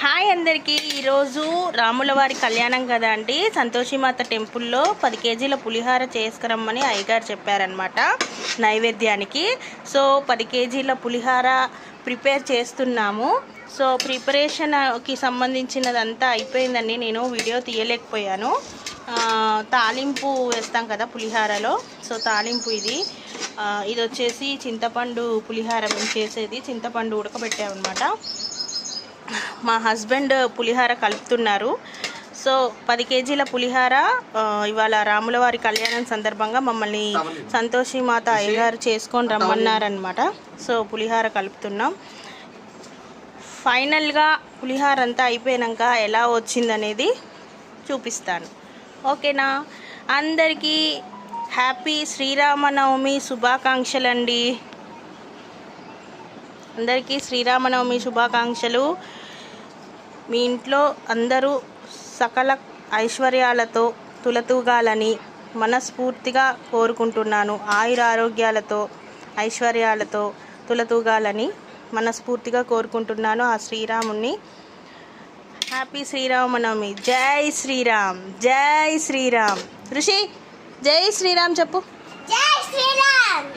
Hi అందరికీ. ఈరోజు రాములవారి కళ్యాణం కదా అండి. సంతోషిమాత టెంపుల్లో 10 కేజీల పులిహార చేసుకురమ్మని అయ్యగారు చెప్పారనమాట నైవేద్యానికి. సో 10 కేజీల పులిహార ప్రిపేర్ చేస్తున్నాము. సో ప్రిపరేషన్కి సంబంధించినదంతా అయిపోయిందండి. నేను వీడియో తీయలేకపోయాను. తాలింపు వేస్తాం కదా పులిహారలో. సో తాలింపు ఇది వచ్చేసి చింతపండు పులిహార మేము చేసేది. చింతపండు ఉడకబెట్టామన్నమాట. మా హస్బెండ్ పులిహార కలుపుతున్నారు. సో 10 కేజీల పులిహార ఇవాళ రాములవారి కళ్యాణం సందర్భంగా మమ్మల్ని సంతోషిమాత అయ్యగారు చేసుకొని రమ్మన్నారనమాట. సో పులిహార కలుపుతున్నాం. ఫైనల్గా పులిహార అంతా అయిపోయాక ఎలా వచ్చిందనేది చూపిస్తాను. ఓకేనా? అందరికీ హ్యాపీ శ్రీరామనవమి శుభాకాంక్షలండి. అందరికీ శ్రీరామనవమి శుభాకాంక్షలు. మీ ఇంట్లో అందరూ సకల ఐశ్వర్యాలతో తులతూగాలని మనస్ఫూర్తిగా కోరుకుంటున్నాను. ఆయురారోగ్యాలతో ఐశ్వర్యాలతో తులతూగాలని మనస్ఫూర్తిగా కోరుకుంటున్నాను ఆ శ్రీరాముని. హ్యాపీ శ్రీరామనవమి. జై శ్రీరామ్, జై శ్రీరామ్. ఋషి జై శ్రీరామ్ చెప్పు. జై శ్రీరామ్.